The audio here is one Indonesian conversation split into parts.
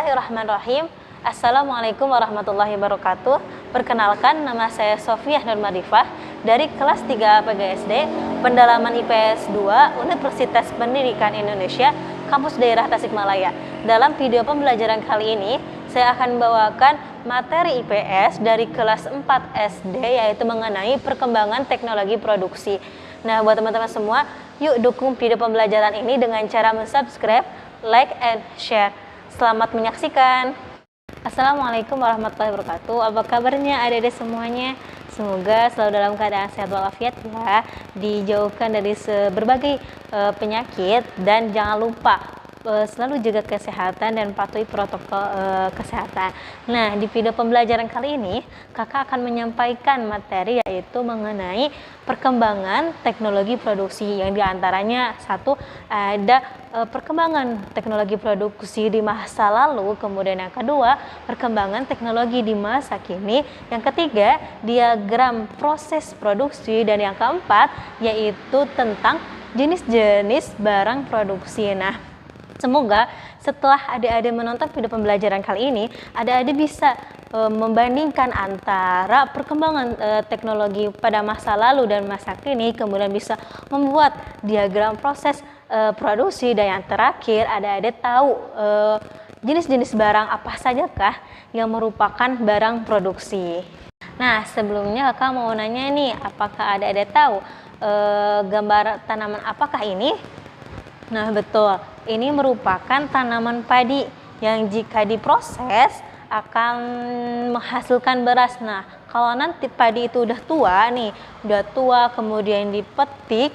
Bismillahirrahmanirrahim. Assalamualaikum warahmatullahi wabarakatuh. Perkenalkan, nama saya Sofiah Nurmadifah dari kelas 3 PGSD Pendalaman IPS 2 Universitas Pendidikan Indonesia Kampus Daerah Tasikmalaya. Dalam video pembelajaran kali ini, saya akan membawakan materi IPS dari kelas 4 SD, yaitu mengenai perkembangan teknologi produksi. Nah, buat teman-teman semua, yuk dukung video pembelajaran ini dengan cara subscribe, like, and share. Selamat menyaksikan. Assalamualaikum warahmatullahi wabarakatuh. Apa kabarnya adik-adik semuanya? Semoga selalu dalam keadaan sehat walafiat ya, dijauhkan dari berbagai penyakit, dan jangan lupa selalu jaga kesehatan dan patuhi protokol kesehatan. Nah, di video pembelajaran kali ini kakak akan menyampaikan materi yaitu mengenai perkembangan teknologi produksi, yang diantaranya satu ada perkembangan teknologi produksi di masa lalu, kemudian yang kedua perkembangan teknologi di masa kini, yang ketiga diagram proses produksi, dan yang keempat yaitu tentang jenis-jenis barang produksi. Nah, semoga setelah adik-adik menonton video pembelajaran kali ini, adik-adik bisa membandingkan antara perkembangan teknologi pada masa lalu dan masa kini, kemudian bisa membuat diagram proses produksi, dan yang terakhir adik-adik tahu jenis-jenis barang apa sajakah yang merupakan barang produksi. Nah, sebelumnya kakak mau nanya nih, apakah adik-adik tahu gambar tanaman apakah ini? Nah, betul. Ini merupakan tanaman padi yang jika diproses akan menghasilkan beras. Nah, kalau nanti padi itu udah tua kemudian dipetik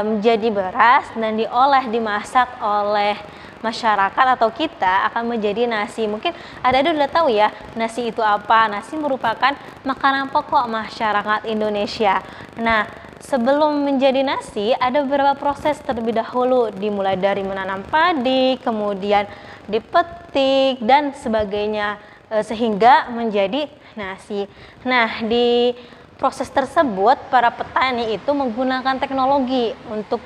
menjadi beras dan diolah, dimasak oleh masyarakat atau kita akan menjadi nasi. Mungkin ada udah tahu ya nasi itu apa. Nasi merupakan makanan pokok masyarakat Indonesia. Nah, sebelum menjadi nasi ada beberapa proses terlebih dahulu, dimulai dari menanam padi, kemudian dipetik dan sebagainya sehingga menjadi nasi. Nah, di proses tersebut para petani itu menggunakan teknologi untuk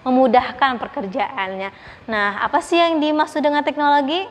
memudahkan pekerjaannya. Nah, apa sih yang dimaksud dengan teknologi?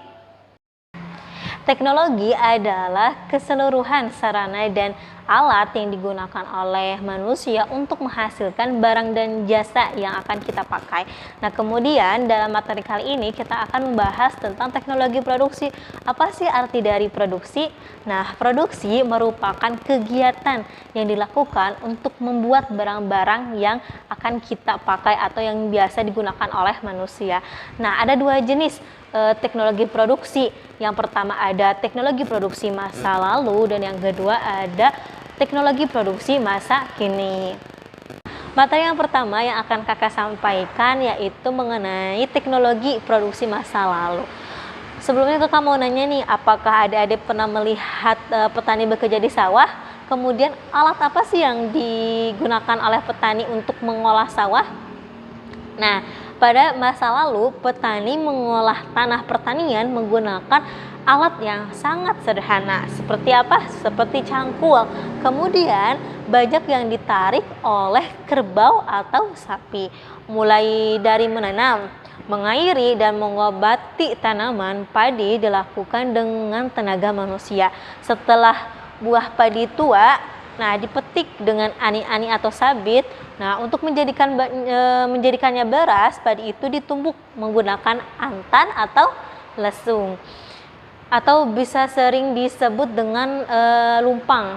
Teknologi adalah keseluruhan sarana dan alat yang digunakan oleh manusia untuk menghasilkan barang dan jasa yang akan kita pakai. Nah, kemudian dalam materi kali ini kita akan membahas tentang teknologi produksi. Apa sih arti dari produksi? Nah, produksi merupakan kegiatan yang dilakukan untuk membuat barang-barang yang akan kita pakai atau yang biasa digunakan oleh manusia. Nah, ada dua jenis teknologi produksi. Yang pertama ada teknologi produksi masa lalu, dan yang kedua ada teknologi produksi masa kini. Materi yang pertama yang akan kakak sampaikan yaitu mengenai teknologi produksi masa lalu. Sebelumnya kakak mau nanya nih, apakah adik-adik pernah melihat petani bekerja di sawah? Kemudian alat apa sih yang digunakan oleh petani untuk mengolah sawah? Nah, pada masa lalu petani mengolah tanah pertanian menggunakan alat yang sangat sederhana. Seperti apa? Seperti cangkul. Kemudian bajak yang ditarik oleh kerbau atau sapi. Mulai dari menanam, mengairi, dan mengobati tanaman padi dilakukan dengan tenaga manusia. Setelah buah padi tua, nah dipetik dengan ani-ani atau sabit. Nah, untuk menjadikannya beras, padi itu ditumbuk menggunakan antan atau lesung, atau bisa sering disebut dengan lumpang.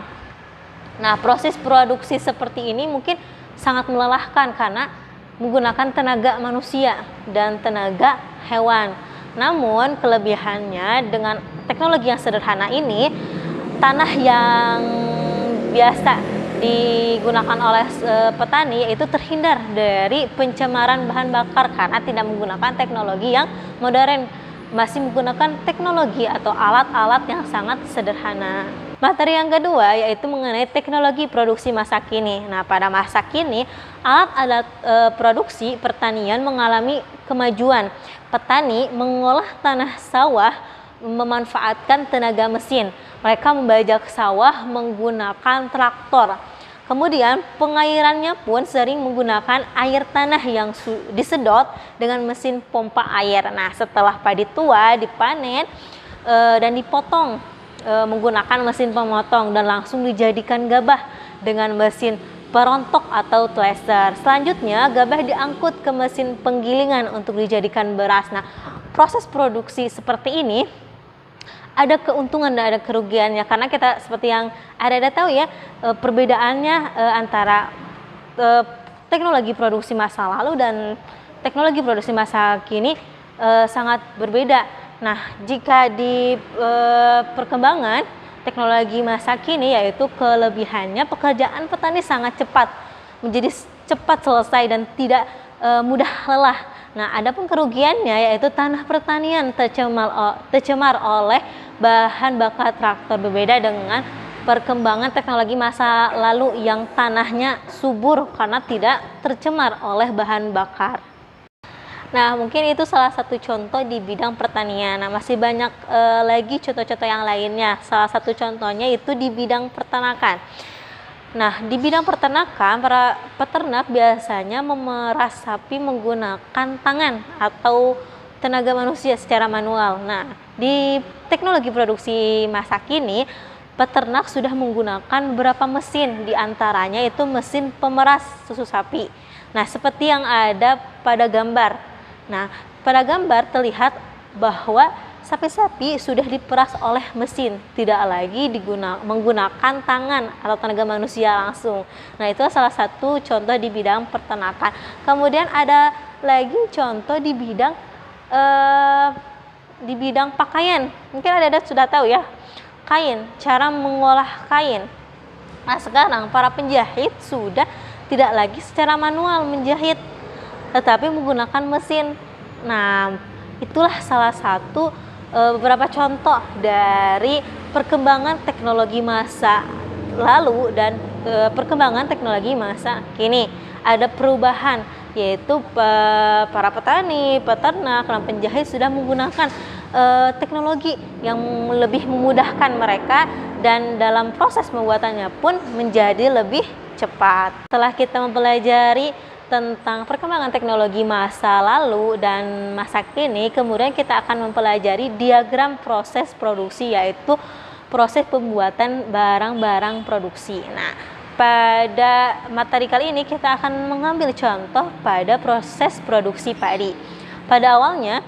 Nah, proses produksi seperti ini mungkin sangat melelahkan karena menggunakan tenaga manusia dan tenaga hewan. Namun kelebihannya dengan teknologi yang sederhana ini, tanah yang biasa digunakan oleh petani yaitu terhindar dari pencemaran bahan bakar karena tidak menggunakan teknologi yang modern, masih menggunakan teknologi atau alat-alat yang sangat sederhana. Materi yang kedua yaitu mengenai teknologi produksi masa kini. Nah, pada masa kini alat-alat produksi pertanian mengalami kemajuan. Petani mengolah tanah sawah memanfaatkan tenaga mesin. Mereka membajak sawah menggunakan traktor. Kemudian pengairannya pun sering menggunakan air tanah yang disedot dengan mesin pompa air. Nah, setelah padi tua dipanen dan dipotong menggunakan mesin pemotong dan langsung dijadikan gabah dengan mesin perontok atau thresher. Selanjutnya gabah diangkut ke mesin penggilingan untuk dijadikan beras. Nah, proses produksi seperti ini ada keuntungan dan ada kerugiannya, karena kita seperti yang ada tahu ya, perbedaannya antara teknologi produksi masa lalu dan teknologi produksi masa kini sangat berbeda. Nah, jika di perkembangan teknologi masa kini, yaitu kelebihannya pekerjaan petani sangat cepat, menjadi cepat selesai dan tidak mudah lelah. Nah, adapun kerugiannya yaitu tanah pertanian tercemar oleh bahan bakar traktor. Berbeda dengan perkembangan teknologi masa lalu yang tanahnya subur karena tidak tercemar oleh bahan bakar. Nah, mungkin itu salah satu contoh di bidang pertanian. Nah, masih banyak lagi contoh-contoh yang lainnya. Salah satu contohnya itu di bidang peternakan. Nah, di bidang peternakan, para peternak biasanya memerah sapi menggunakan tangan atau tenaga manusia secara manual. Nah, di teknologi produksi masa kini, peternak sudah menggunakan beberapa mesin, diantaranya itu mesin pemeras susu sapi. Nah, seperti yang ada pada gambar. Nah, pada gambar terlihat bahwa sapi-sapi sudah diperas oleh mesin, tidak lagi menggunakan tangan atau tenaga manusia langsung. Nah, itu salah satu contoh di bidang peternakan. Kemudian ada lagi contoh di bidang pakaian. Mungkin ada sudah tahu ya, kain, cara mengolah kain. Nah, sekarang para penjahit sudah tidak lagi secara manual menjahit, tetapi menggunakan mesin. Nah, itulah salah satu beberapa contoh dari perkembangan teknologi masa lalu dan perkembangan teknologi masa kini. Ada perubahan, yaitu para petani, peternak, dan penjahit sudah menggunakan teknologi yang lebih memudahkan mereka, dan dalam proses pembuatannya pun menjadi lebih cepat. Setelah kita mempelajari tentang perkembangan teknologi masa lalu dan masa kini, kemudian kita akan mempelajari diagram proses produksi, yaitu proses pembuatan barang-barang produksi. Nah, pada materi kali ini kita akan mengambil contoh pada proses produksi padi. Pada awalnya,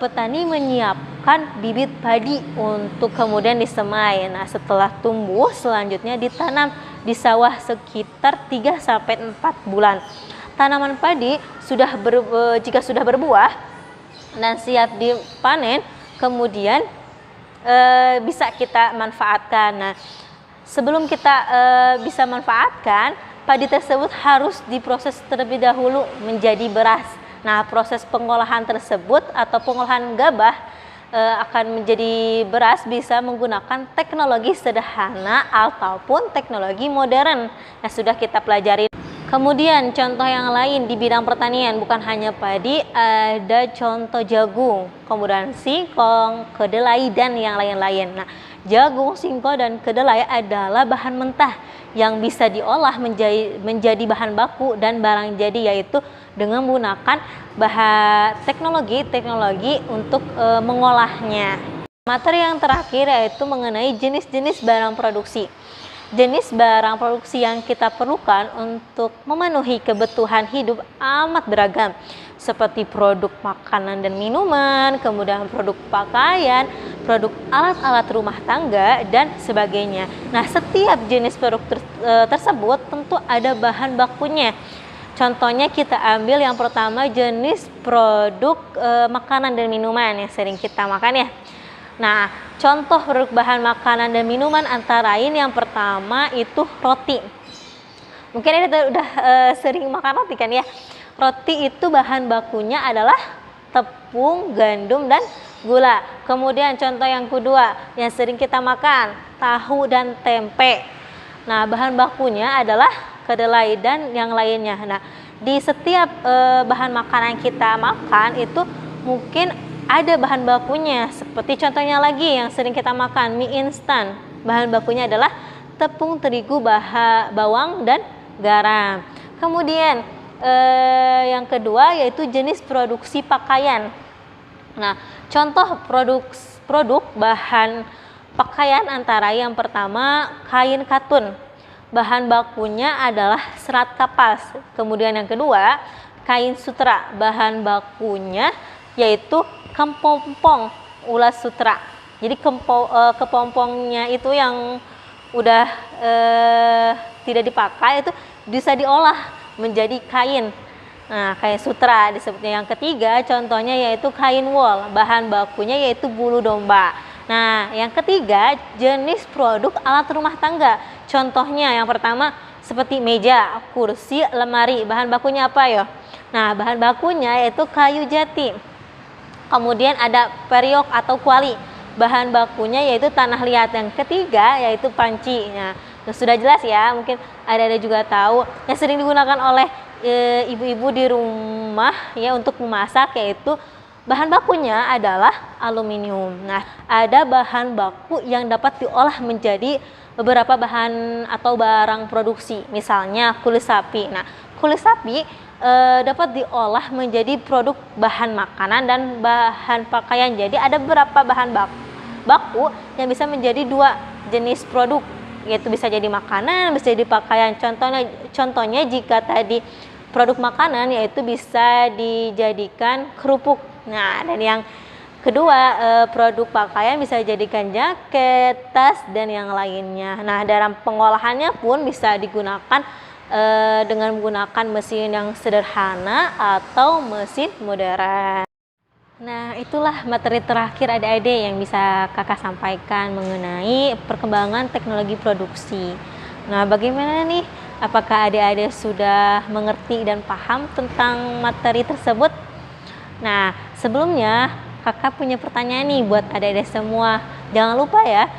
petani menyiapkan bibit padi untuk kemudian disemai. Nah, setelah tumbuh, selanjutnya ditanam di sawah sekitar 3-4 bulan. Tanaman padi jika sudah berbuah dan siap dipanen, kemudian bisa kita manfaatkan. Nah, sebelum kita bisa manfaatkan, padi tersebut harus diproses terlebih dahulu menjadi beras. Nah, proses pengolahan tersebut atau pengolahan gabah akan menjadi beras bisa menggunakan teknologi sederhana ataupun teknologi modern yang sudah kita pelajari. Kemudian contoh yang lain di bidang pertanian, bukan hanya padi, ada contoh jagung, kemudian singkong, kedelai, dan yang lain-lain. Nah, jagung, singkong, dan kedelai adalah bahan mentah yang bisa diolah menjadi bahan baku dan barang jadi, yaitu dengan menggunakan teknologi untuk mengolahnya. Materi yang terakhir yaitu mengenai jenis-jenis barang produksi. Jenis barang produksi yang kita perlukan untuk memenuhi kebutuhan hidup amat beragam, seperti produk makanan dan minuman, kemudian produk pakaian, produk alat-alat rumah tangga, dan sebagainya. Nah, setiap jenis produk tersebut tentu ada bahan bakunya. Contohnya kita ambil yang pertama, jenis produk makanan dan minuman yang sering kita makan ya. Nah, contoh produk bahan makanan dan minuman antara lain yang pertama itu roti. Mungkin ini udah sering makan roti kan ya. Roti itu bahan bakunya adalah tepung, gandum, dan gula. Kemudian contoh yang kedua yang sering kita makan, tahu dan tempe. Nah, bahan bakunya adalah kedelai dan yang lainnya. Nah, di setiap bahan makanan kita makan itu mungkin ada bahan bakunya, seperti contohnya lagi yang sering kita makan, mie instan. Bahan bakunya adalah tepung terigu, bawang, dan garam. Kemudian yang kedua yaitu jenis produksi pakaian. Nah, contoh produk bahan pakaian antara yang pertama kain katun. Bahan bakunya adalah serat kapas. Kemudian yang kedua kain sutra. Bahan bakunya yaitu kepompong ulas sutra. Jadi kepompongnya itu yang udah tidak dipakai itu bisa diolah menjadi kain. Nah, kain sutra disebutnya. Yang ketiga contohnya yaitu kain wol. Bahan bakunya yaitu bulu domba. Nah, yang ketiga jenis produk alat rumah tangga. Contohnya yang pertama seperti meja, kursi, lemari. Bahan bakunya apa ya? Nah, bahan bakunya yaitu kayu jati. Kemudian ada periok atau kuali. Bahan bakunya yaitu tanah liat. Yang ketiga yaitu panci. Nah, sudah jelas ya, mungkin ada juga tahu yang sering digunakan oleh ibu-ibu di rumah ya untuk memasak, yaitu bahan bakunya adalah aluminium. Nah, ada bahan baku yang dapat diolah menjadi beberapa bahan atau barang produksi, misalnya kulit sapi. Nah, kulit sapi dapat diolah menjadi produk bahan makanan dan bahan pakaian. Jadi ada beberapa bahan baku yang bisa menjadi dua jenis produk, yaitu bisa jadi makanan, bisa jadi pakaian. Contohnya jika tadi produk makanan yaitu bisa dijadikan kerupuk. Nah, dan yang kedua produk pakaian bisa dijadikan jaket, tas, dan yang lainnya. Nah, dalam pengolahannya pun bisa digunakan dengan menggunakan mesin yang sederhana atau mesin modern. Nah, itulah materi terakhir adik-adik yang bisa kakak sampaikan mengenai perkembangan teknologi produksi. Nah, bagaimana nih? Apakah adik-adik sudah mengerti dan paham tentang materi tersebut? Nah, sebelumnya kakak punya pertanyaan nih buat adik-adik semua. Jangan lupa ya,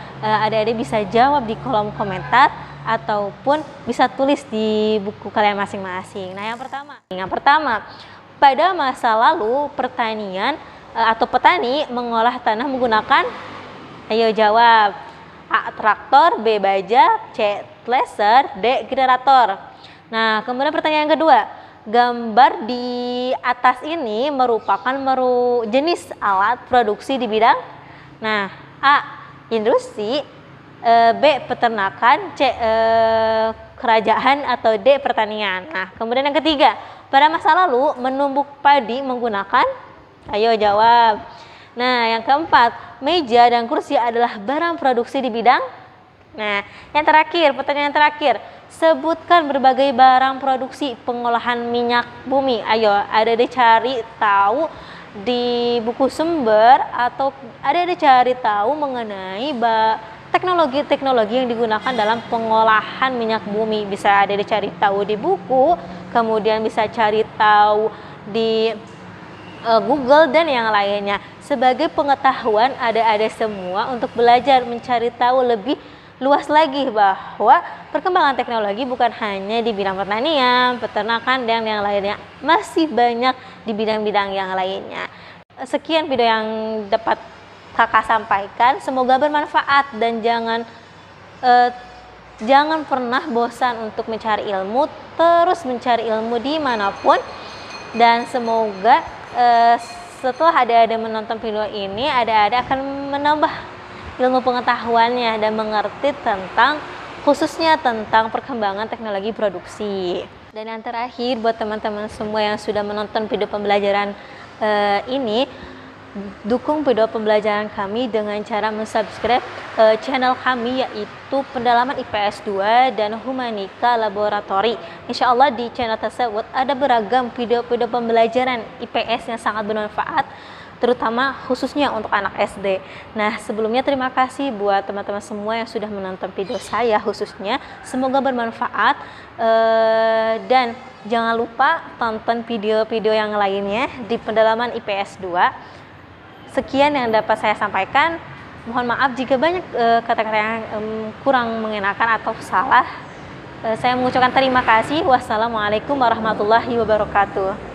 adik-adik bisa jawab di kolom komentar ataupun bisa tulis di buku kalian masing-masing. Nah, yang pertama, pada masa lalu pertanian atau petani mengolah tanah menggunakan, ayo jawab, A. traktor, B. bajak, C. thresher, D. generator. Nah, kemudian pertanyaan kedua, gambar di atas ini merupakan jenis alat produksi di bidang, nah, A. industri, B. peternakan, C. kerajaan, atau D. pertanian. Nah, kemudian yang ketiga, pada masa lalu menumbuk padi menggunakan, ayo jawab. Nah, yang keempat, meja dan kursi adalah barang produksi di bidang. Nah, yang terakhir, pertanyaan terakhir, sebutkan berbagai barang produksi pengolahan minyak bumi. Ayo, ada cari tahu di buku sumber atau ada cari tahu mengenai teknologi-teknologi yang digunakan dalam pengolahan minyak bumi. Bisa ada cari tahu di buku, kemudian bisa cari tahu di Google dan yang lainnya. Sebagai pengetahuan ada semua untuk belajar mencari tahu lebih luas lagi bahwa perkembangan teknologi bukan hanya di bidang pertanian, peternakan, dan yang lainnya. Masih banyak di bidang-bidang yang lainnya. Sekian video yang dapat kakak sampaikan, semoga bermanfaat dan jangan pernah bosan untuk mencari ilmu, terus mencari ilmu dimanapun, dan semoga setelah ada menonton video ini, ada akan menambah ilmu pengetahuannya dan mengerti khususnya tentang perkembangan teknologi produksi. Dan yang terakhir, buat teman-teman semua yang sudah menonton video pembelajaran ini, dukung video pembelajaran kami dengan cara mensubscribe channel kami, yaitu Pendalaman IPS 2 dan Humanika Laboratory. Insya Allah di channel tersebut ada beragam video-video pembelajaran IPS yang sangat bermanfaat, terutama khususnya untuk anak SD. Nah, sebelumnya terima kasih buat teman-teman semua yang sudah menonton video saya khususnya. Semoga bermanfaat dan jangan lupa tonton video-video yang lainnya di Pendalaman IPS 2. Sekian yang dapat saya sampaikan. Mohon maaf jika banyak kata-kata yang kurang mengenakan atau salah. Saya mengucapkan terima kasih. Wassalamualaikum warahmatullahi wabarakatuh.